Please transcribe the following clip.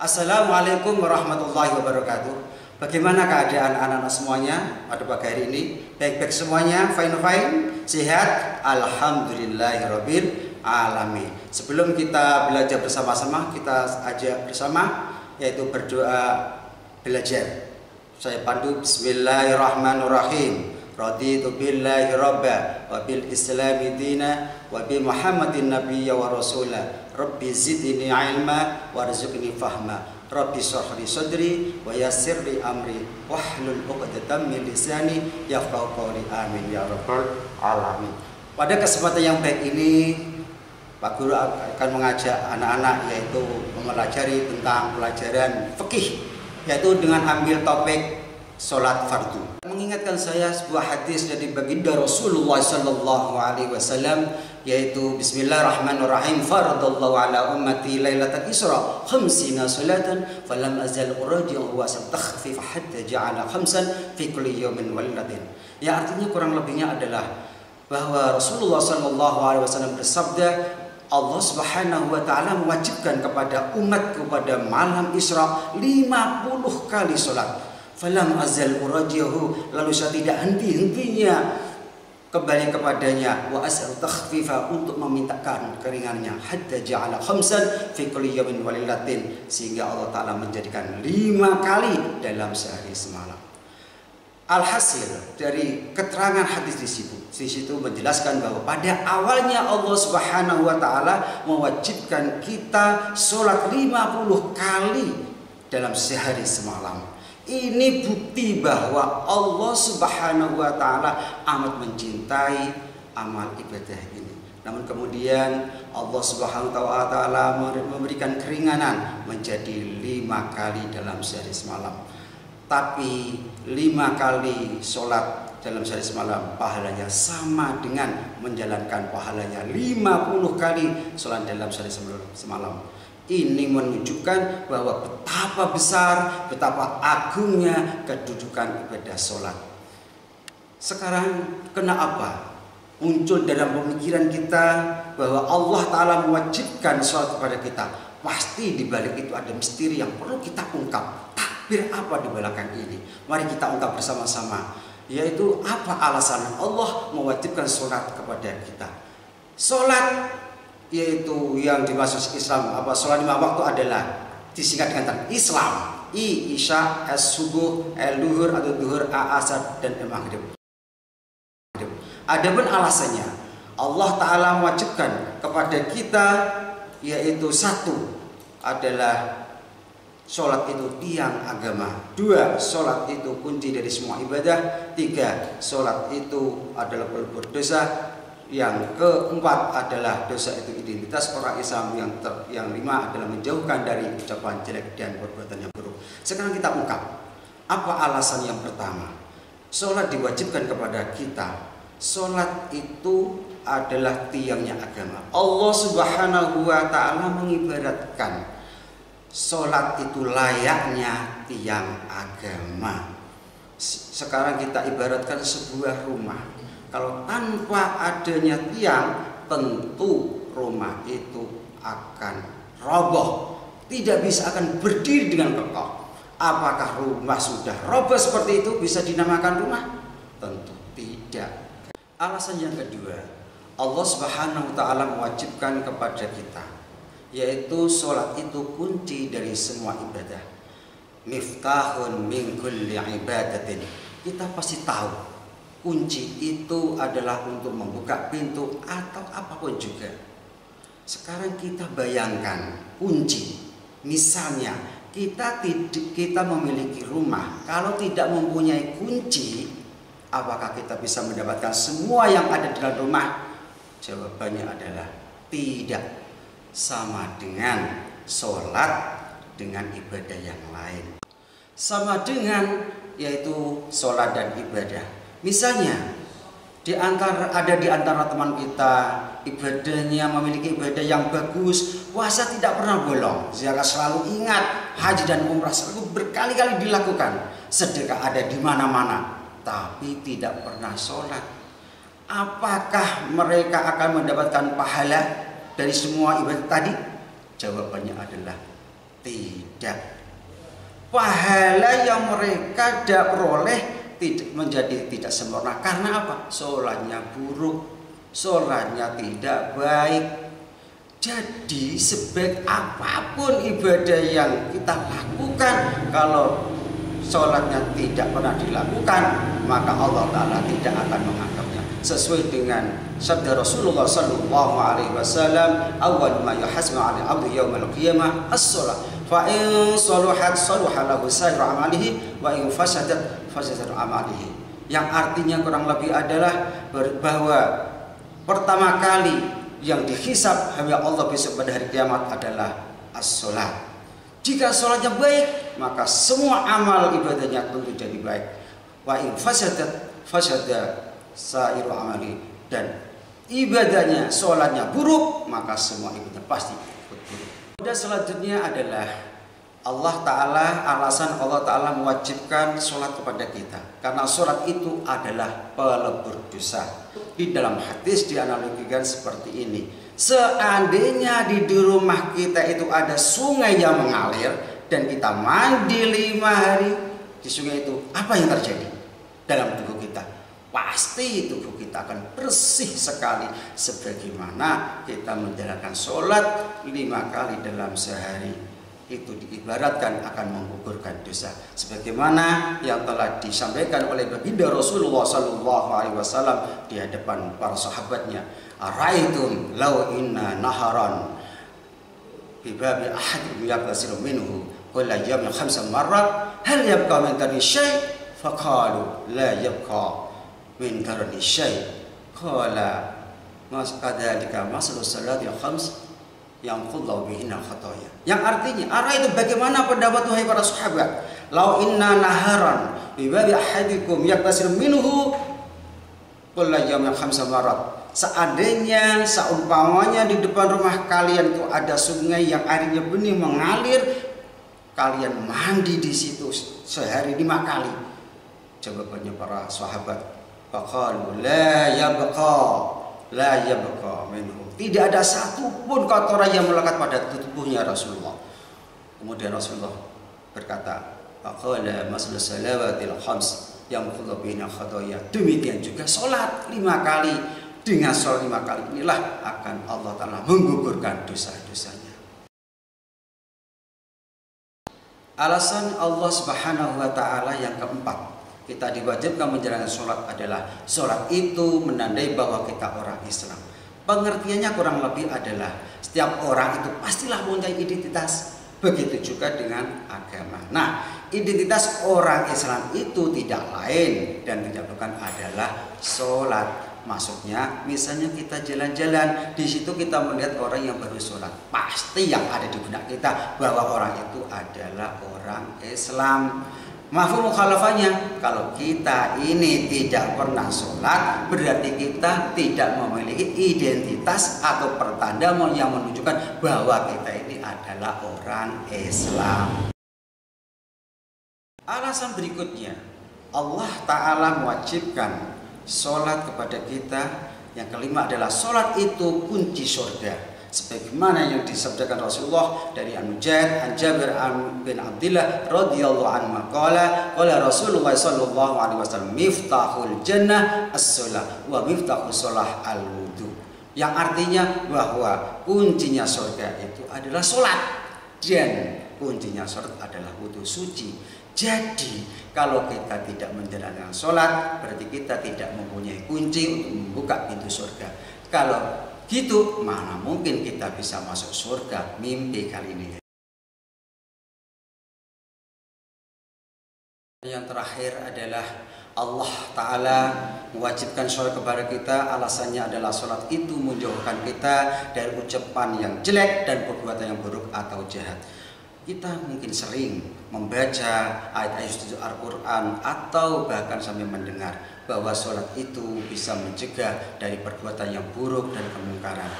Assalamualaikum warahmatullahi wabarakatuh. Bagaimana keadaan anak-anak semuanya pada pagi hari ini? Baik-baik semuanya, fine, sehat, alhamdulillahirabbil alamin. Sebelum kita belajar bersama-sama, kita ajak bersama yaitu berdoa belajar. Saya pandu bismillahirrahmanirrahim. Raditu billahi rabba wa bil islami dina wa bi muhammadin nabiyya wa rasula. Rabbi zidni ilma warzuqni fahma. Rabbi shrah li sadri wa yassir li amri wahlul 'uqdatam min lisani yafqahu qawli. Amin ya rabbal alamin. Pada kesempatan yang baik ini, Pak Guru akan mengajak anak-anak yaitu mempelajari tentang pelajaran fikih, yaitu dengan ambil topik sholat fardu. Mengingatkan saya sebuah hadis dari baginda Rasulullah sallallahu alaihi wasallam, yaitu bismillahirrahmanirrahim, faradallahu ala ummati lailatal isra khamsina salatan falam azal uraji'u wa takhfif hatta ja'ala khamsan fi kulli yawmin walilatin. Ya, artinya kurang lebihnya adalah bahwa Rasulullah sallallahu alaihi wasallam bersabda, Allah Subhanahu wa taala mewajibkan kepada umat kepada malam Isra 50 kali salat. Falam azal uraji'u, lalu saya tidak henti-hentinya kembali kepadanya, wa as'al takhfifa, untuk memintakan keringannya, hatta ja'ala khamsan fi kulli yawmin walilatin, sehingga Allah taala menjadikan 5 kali dalam sehari semalam. Alhasil dari keterangan hadis di situ menjelaskan bahwa pada awalnya Allah Subhanahu wa taala mewajibkan kita sholat 50 kali dalam sehari semalam. Ini bukti bahwa Allah Subhanahu wa taala amat mencintai amal ibadah ini. Namun kemudian Allah Subhanahu wa taala memberikan keringanan menjadi 5 kali dalam sehari semalam. Tapi 5 kali sholat dalam sehari semalam pahalanya sama dengan menjalankan pahalanya 50 kali sholat dalam sehari semalam. Ini menunjukkan bahwa betapa besar, betapa agungnya kedudukan ibadah sholat. Sekarang kenapa muncul dalam pemikiran kita bahwa Allah Ta'ala mewajibkan sholat kepada kita? Pasti di balik itu ada misteri yang perlu kita ungkap. Takbir apa di belakang ini? Mari kita ungkap bersama-sama. Yaitu apa alasan Allah mewajibkan sholat kepada kita? Sholat yaitu yang dimaksud Islam, apa sholat 5 waktu adalah disingkat dengan Islam, isya, subuh, luhur atau duhur, asar, dan maghrib. Adapun alasannya, Allah Ta'ala mewajibkan kepada kita yaitu 1 adalah sholat itu tiang agama, 2 sholat itu kunci dari semua ibadah, 3 sholat itu adalah pelebur dosa, yang keempat adalah dosa itu identitas orang Islam, yang 5 adalah menjauhkan dari ucapan jelek dan perbuatan yang buruk. Sekarang kita ungkap apa alasan yang pertama. Sholat diwajibkan kepada kita. Sholat itu adalah tiangnya agama. Allah Subhanahu wa taala mengibaratkan sholat itu layaknya tiang agama. Sekarang kita ibaratkan sebuah rumah. Kalau tanpa adanya tiang, tentu rumah itu akan roboh, tidak bisa akan berdiri dengan kokoh. Apakah rumah sudah roboh seperti itu bisa dinamakan rumah? Tentu tidak. Alasan yang kedua, Allah Subhanahu wa taala mewajibkan kepada kita, yaitu sholat itu kunci dari semua ibadah. Miftahun min kulli ibadatin. Kita pasti tahu kunci itu adalah untuk membuka pintu atau apapun juga. Sekarang kita bayangkan kunci. Misalnya kita memiliki rumah, kalau tidak mempunyai kunci, apakah kita bisa mendapatkan semua yang ada di dalam rumah? Jawabannya adalah tidak. Sama dengan sholat dengan ibadah yang lain. Sama dengan yaitu sholat dan ibadah. Misalnya ada di antara teman kita ibadahnya memiliki ibadah yang bagus, puasa tidak pernah bolong, zakat selalu ingat, haji dan umrah selalu berkali-kali dilakukan, sedekah ada di mana-mana, tapi tidak pernah sholat. Apakah mereka akan mendapatkan pahala dari semua ibadah tadi? Jawabannya adalah Tidak. Pahala yang mereka tidak peroleh tidak sempurna. Karena apa? Sholatnya buruk, sholatnya tidak baik. Jadi sebaik apapun ibadah yang kita lakukan, kalau sholatnya tidak pernah dilakukan, maka Allah Ta'ala tidak akan menganggapnya. Sesuai dengan sabda Rasulullah Sallallahu Alaihi Wasallam, awal ma yuhasbu 'alal 'abdi yaumal qiyamah as-shalah, fa in saluhat saluha lahu sairu amalihi wa in fasadat fasadat amalihi. Yang artinya kurang lebih adalah bahwa pertama kali yang dihisab hanya Allah besok pada hari kiamat adalah as-shalah. Jika sholatnya baik, maka semua amal ibadahnya tentu jadi baik. Wa in fasadat fasada sairu amali, dan ibadahnya, sholatnya buruk, maka semua ibadahnya pasti ikut buruk. Dan selanjutnya adalah Allah Ta'ala, alasan Allah Ta'ala mewajibkan sholat kepada kita karena sholat itu adalah pelebur dosa. Di dalam hadis dianalogikan seperti ini: seandainya di rumah kita itu ada sungai yang mengalir dan kita mandi 5 hari di sungai itu, apa yang terjadi dalam tubuh kita? Pasti tubuh kita akan bersih sekali, sebagaimana kita menjalankan sholat 5 kali dalam sehari. Itu diibaratkan akan menggugurkan dosa, sebagaimana yang telah disampaikan oleh baginda Rasulullah Sallallahu Alaihi Wasallam di hadapan para sahabatnya. Araitum law inna naharan bi babi ahadikum yaghtasilu minhu kulla yawmin 5 marrat hal yabqa min darni syai', faqalu la yabqa min darni syai', qala mas kadzalika masalus salatil khams yang qullahu bihinna khataya. Yang artinya, arah itu bagaimana pendapat wahai para sahabat? Lau inna naharan bi babi ahadikum yaktasil minhu kullu yawmin 5 marat. Seandainya, seumpamanya di depan rumah kalian itu ada sungai yang airnya bening mengalir, kalian mandi di situ sehari 5 kali. Jawabannya para sahabat, faqalu la yabqa minhu. Tidak ada satupun kotoran yang melekat pada tubuhnya Rasulullah. Kemudian Rasulullah berkata, faqala masal salawatil khams yang khudabina khadaya. Demikian juga sholat 5 kali. Dengan sholat 5 kali inilah akan Allah Ta'ala menggugurkan dosa-dosanya. Alasan Allah Subhanahu wa Ta'ala yang keempat, kita diwajibkan menjalankan sholat adalah sholat itu menandai bahwa kita orang Islam. Pengertiannya kurang lebih adalah setiap orang itu pastilah mempunyai identitas. Begitu juga dengan agama. Nah, identitas orang Islam itu tidak lain dan tidak bukan adalah sholat. Maksudnya, misalnya kita jalan-jalan, di situ kita melihat orang yang baru sholat, pasti yang ada di benak kita bahwa orang itu adalah orang Islam. Mafhum mukhalafahnya, kalau kita ini tidak pernah sholat, berarti kita tidak memiliki identitas atau pertanda yang menunjukkan bahwa kita ini adalah orang Islam. Alasan berikutnya, Allah Ta'ala mewajibkan sholat kepada kita. Yang kelima adalah sholat itu kunci surga, sebagaimana yang disabdakan Rasulullah dari An-Mujahid an Jabir bin Abdullah radhiyallahu anhu qala Rasulullah sallallahu alaihi wasallam miftahul jannah as-shalah wa miftahus shalah al-wudu. Yang artinya bahwa kuncinya surga itu adalah sholat dan kuncinya sholat adalah wudu suci. Jadi kalau kita tidak menjalankan sholat, berarti kita tidak mempunyai kunci untuk membuka pintu surga. Kalau gitu, mana mungkin kita bisa masuk surga? Mimpi kali ini. Yang terakhir adalah Allah Ta'ala mewajibkan sholat kepada kita. Alasannya adalah sholat itu menjauhkan kita dari ucapan yang jelek dan perbuatan yang buruk atau jahat. Kita mungkin sering membaca ayat-ayat suci Al-Quran atau bahkan sampai mendengar bahwa sholat itu bisa mencegah dari perbuatan yang buruk dan kemungkaran.